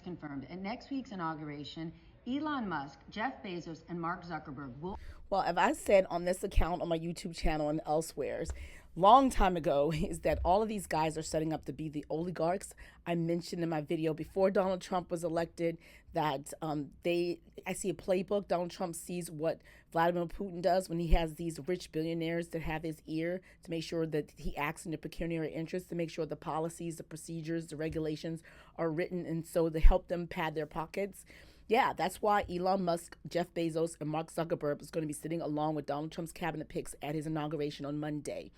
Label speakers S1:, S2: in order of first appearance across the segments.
S1: confirmed. At next week's inauguration, Elon Musk, Jeff Bezos, and Mark Zuckerberg will.
S2: Well, as I said on this account on my YouTube channel and elsewhere, long time ago, is that all of these guys are setting up to be the oligarchs. I mentioned in my video before Donald Trump was elected that I see a playbook. Donald Trump sees what Vladimir Putin does when he has these rich billionaires that have his ear to make sure that he acts in their pecuniary interests, to make sure the policies, the procedures, the regulations are written, and so to help them pad their pockets. Yeah, that's why Elon Musk, Jeff Bezos, and Mark Zuckerberg is going to be sitting along with Donald Trump's cabinet picks at his inauguration on Monday.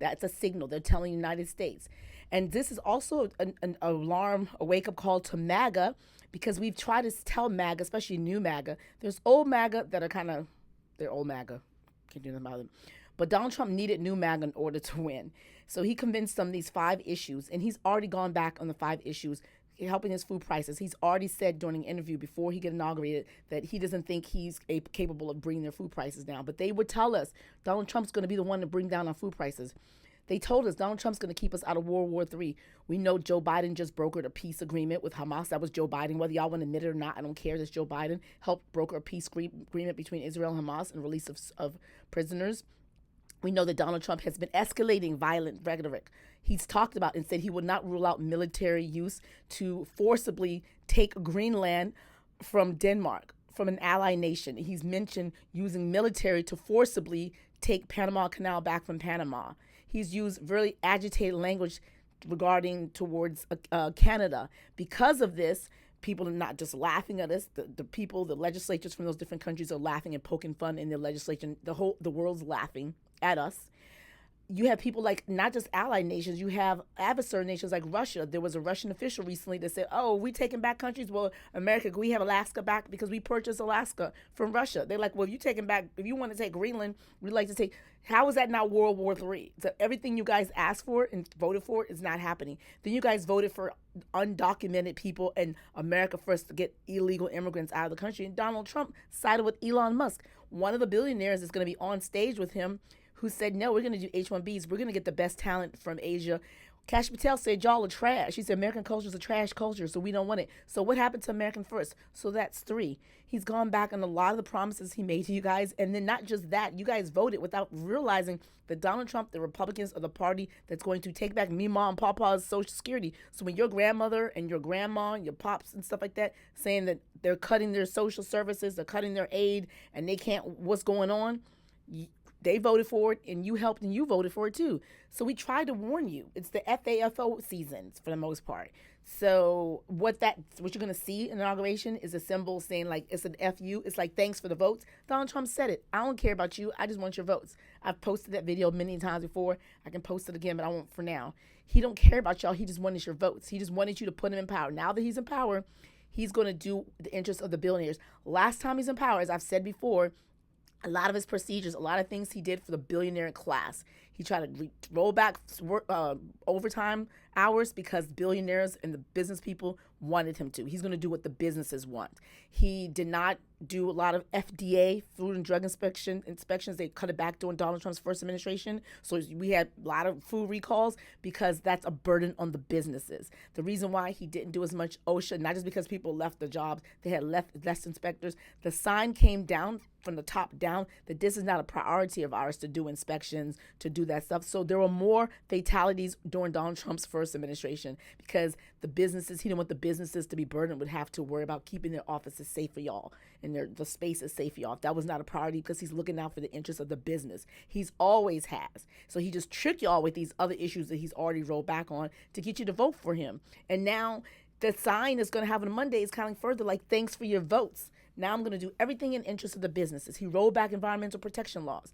S2: That's a signal. They're telling the United States. And this is also an alarm, a wake-up call to MAGA, because we've tried to tell MAGA, especially new MAGA. There's old MAGA that are they're old MAGA. Can't do nothing about them. But Donald Trump needed new MAGA in order to win. So he convinced them these 5 issues, and he's already gone back on the 5 issues helping his food prices. He's already said during an interview before he got inaugurated that he doesn't think he's capable of bringing their food prices down. But they would tell us Donald Trump's going to be the one to bring down our food prices. They told us Donald Trump's going to keep us out of World War III. We know Joe Biden just brokered a peace agreement with Hamas. That was Joe Biden. Whether y'all want to admit it or not, I don't care. That's Joe Biden. Helped broker a peace agreement between Israel and Hamas and release of prisoners. We know that Donald Trump has been escalating violent rhetoric. He's talked about and said he would not rule out military use to forcibly take Greenland from Denmark, from an ally nation. He's mentioned using military to forcibly take Panama Canal back from Panama. He's used very agitated language regarding towards Canada. Because of this, people are not just laughing at us. The people, the legislatures from those different countries are laughing and poking fun in their legislation. The world's laughing at us. You have people like not just allied nations, you have adversary nations like Russia. There was a Russian official recently that said, oh, we taking back countries? Well, America, we have Alaska back because we purchased Alaska from Russia. They're like, well, if you taking back, if you want to take Greenland, we'd like to take, how is that not World War III? So everything you guys asked for and voted for is not happening. Then you guys voted for undocumented people and America first to get illegal immigrants out of the country. And Donald Trump sided with Elon Musk. One of the billionaires is going to be on stage with him who said, no, we're going to do H-1Bs. We're going to get the best talent from Asia. Kash Patel said, y'all are trash. She said, American culture is a trash culture, so we don't want it. So what happened to American First? So that's 3. He's gone back on a lot of the promises he made to you guys. And then not just that, you guys voted without realizing that Donald Trump, the Republicans, are the party that's going to take back Mima and Papa's Social Security. So when your grandmother and your grandma and your pops and stuff like that saying that they're cutting their social services, they're cutting their aid, and they can't, what's going on? They voted for it, and you helped, and you voted for it too. So we tried to warn you. It's the FAFO seasons for the most part. So what you're going to see in inauguration is a symbol saying like it's an FU. It's like thanks for the votes. Donald Trump said it. I don't care about you. I just want your votes. I've posted that video many times before. I can post it again, but I won't for now. He don't care about y'all. He just wanted your votes. He just wanted you to put him in power. Now that he's in power, he's going to do the interests of the billionaires. Last time he's in power, as I've said before, a lot of his procedures, a lot of things he did for the billionaire class. He tried to roll back overtime hours because billionaires and the business people wanted him to. He's going to do what the businesses want. He did not do a lot of FDA, Food and Drug inspections. They cut it back during Donald Trump's first administration. So we had a lot of food recalls because that's a burden on the businesses. The reason why he didn't do as much OSHA, not just because people left the jobs, they had left less inspectors. The sign came down from the top down that this is not a priority of ours to do inspections, to do that stuff. So there were more fatalities during Donald Trump's first administration because the businesses, he didn't want the businesses to be burdened, would have to worry about keeping their offices safe for y'all and the space is safe for y'all. That was not a priority because he's looking out for the interests of the business. He's always has. So he just tricked y'all with these other issues that he's already rolled back on to get you to vote for him. And now the sign is going to have on Monday is counting further like, thanks for your votes. Now I'm going to do everything in interest of the businesses. He rolled back environmental protection laws.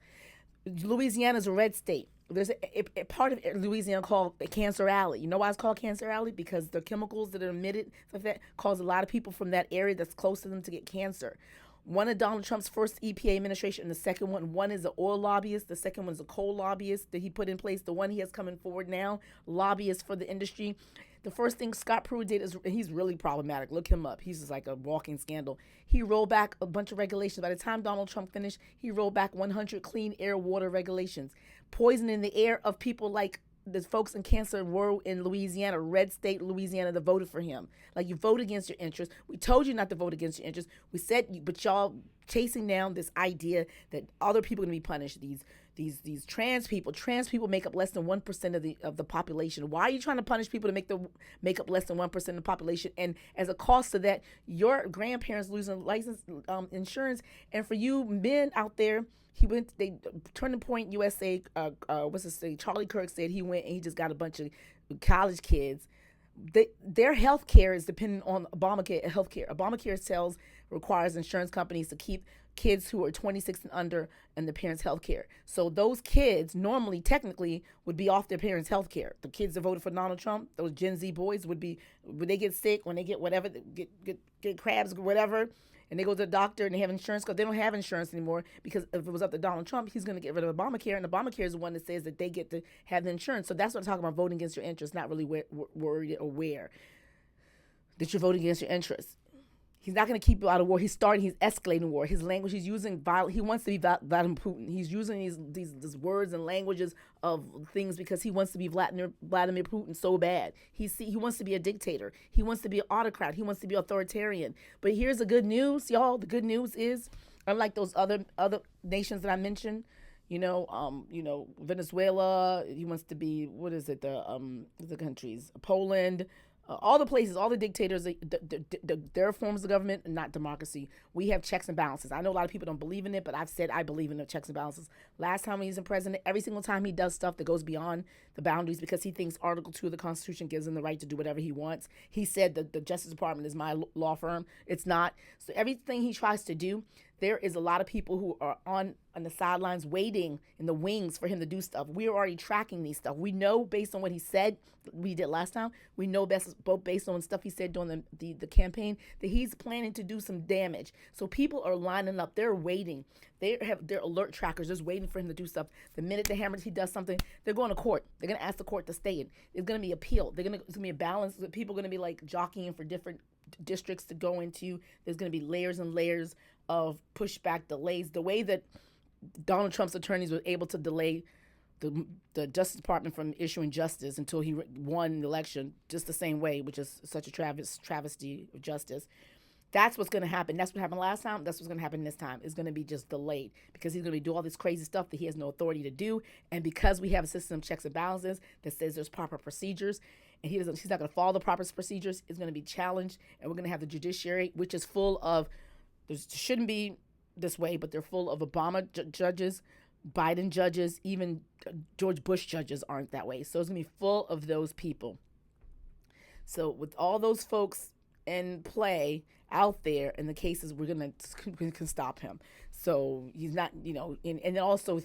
S2: Louisiana is a red state. There's a part of Louisiana called Cancer Alley. You know why it's called Cancer Alley? Because the chemicals that are emitted, stuff like that, cause a lot of people from that area that's close to them to get cancer. One of Donald Trump's first EPA administration, and the second one is the oil lobbyist. The second one is a coal lobbyist that he put in place. The one he has coming forward now, lobbyist for the industry. The first thing Scott Pruitt did is, he's really problematic. Look him up. He's just like a walking scandal. He rolled back a bunch of regulations. By the time Donald Trump finished, he rolled back 100 clean air water regulations, poisoning the air of people like the folks in cancer were in Louisiana, red state Louisiana, that voted for him. Like, you vote against your interests. We told you not to vote against your interests. We said, but y'all chasing down this idea that other people are going to be punished. These trans people make up less than 1% of the population. Why are you trying to punish people to make up less than 1% of the population? And as a cost of that, your grandparents losing license insurance. And for you men out there, Turning Point USA, Charlie Kirk said he went and he just got a bunch of college kids. Their health care is dependent on Obamacare health care. Obamacare requires insurance companies to keep kids who are 26 and under and the parents' health care. So those kids normally, technically, would be off their parents' health care. The kids that voted for Donald Trump, those Gen Z boys, would they get sick, when they get whatever, get crabs or whatever, and they go to the doctor and they have insurance, because they don't have insurance anymore, because if it was up to Donald Trump, he's going to get rid of Obamacare, and Obamacare is the one that says that they get to have the insurance. So that's what I'm talking about, voting against your interests, not really worried or aware that you're voting against your interests. He's not going to keep you out of war. He's escalating war. His language, he's using violence. He wants to be Vlad Putin. He's using these words and languages of things because he wants to be Vladimir Putin so bad. He wants to be a dictator. He wants to be an autocrat. He wants to be authoritarian. But here's the good news, y'all. The good news is, unlike those other nations that I mentioned, Venezuela. He wants to be, the countries, Poland. All the places, all the dictators, their forms of government, not democracy. We have checks and balances. I know a lot of people don't believe in it, but I've said I believe in the checks and balances. Last time he was in president, every single time he does stuff that goes beyond the boundaries because he thinks Article 2 of the Constitution gives him the right to do whatever he wants. He said that the Justice Department is my law firm. It's not. So everything he tries to do, there is a lot of people who are on the sidelines waiting in the wings for him to do stuff. We are already tracking these stuff. We know based on what he said we did last time. We know based on stuff he said during the campaign that he's planning to do some damage. So people are lining up. They're waiting. They have their alert trackers just waiting for him to do stuff. The minute he does something, they're going to court. They're going to ask the court to stay it. It's going to be appealed. It's going to be a balance. People are going to be like jockeying for different districts to go into. There's going to be layers and layers of pushback, delays. The way that Donald Trump's attorneys were able to delay the Justice Department from issuing justice until he won the election, just the same way, which is such a travesty of justice. That's what's going to happen. That's what happened last time. That's what's going to happen this time. It's going to be just delayed because he's going to do all this crazy stuff that he has no authority to do. And because we have a system of checks and balances that says there's proper procedures, and he's not going to follow the proper procedures, it's going to be challenged. And we're going to have the judiciary, which is full of, shouldn't be this way, but they're full of Obama judges, Biden judges, even George Bush judges aren't that way. So it's going to be full of those people. So with all those folks in play out there in the cases, we can stop him. So he's not, and also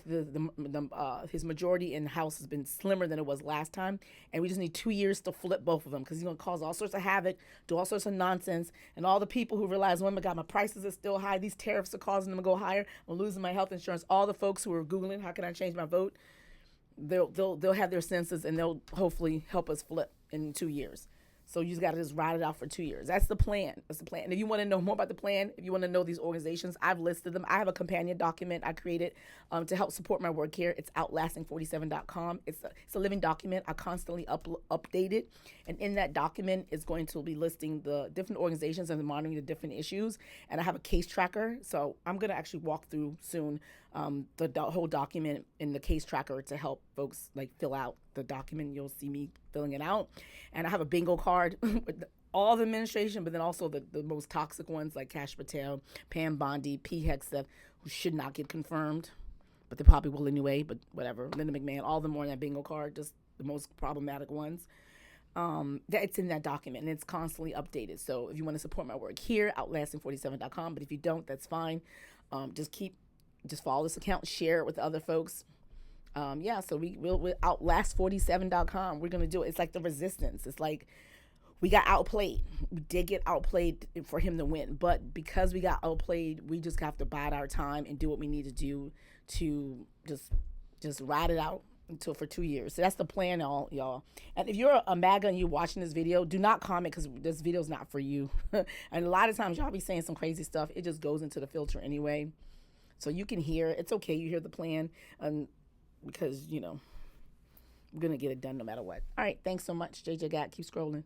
S2: his majority in the House has been slimmer than it was last time, and we just need 2 years to flip both of them because he's going to cause all sorts of havoc, do all sorts of nonsense, and all the people who realize, oh my God, my prices are still high, these tariffs are causing them to go higher, I'm losing my health insurance. All the folks who are Googling, how can I change my vote? They'll have their senses, and they'll hopefully help us flip in 2 years. So you just got to just ride it out for 2 years. That's the plan. And if you want to know more about the plan, if you want to know these organizations, I've listed them. I have a companion document I created to help support my work here. It's outlasting47.com. It's a living document. I constantly update it. And in that document is going to be listing the different organizations and monitoring the different issues. And I have a case tracker. So I'm going to actually walk through soon the whole document in the case tracker to help folks fill out the document. You'll see me filling it out. And I have a bingo card with all the administration, but then also the most toxic ones like Kash Patel, Pam Bondi, P. Hegseth, who should not get confirmed, but they probably will anyway, but whatever. Linda McMahon, all of them are on that bingo card, just the most problematic ones. It's in that document, and it's constantly updated. So if you want to support my work here, outlasting47.com, but if you don't, that's fine. Just follow this account, share it with other folks. So we'll outlast47.com. We're going to do it. It's like the resistance. It's like we got outplayed. We did get outplayed for him to win. But because we got outplayed, we just have to bide our time and do what we need to do to just ride it out for 2 years. So that's the plan, y'all. And if you're a MAGA and you're watching this video, do not comment because this video is not for you. And a lot of times y'all be saying some crazy stuff. It just goes into the filter anyway. So you can hear. It's okay. You hear the plan. Because, We're going to get it done no matter what. All right. Thanks so much, JJ Gat. Keep scrolling.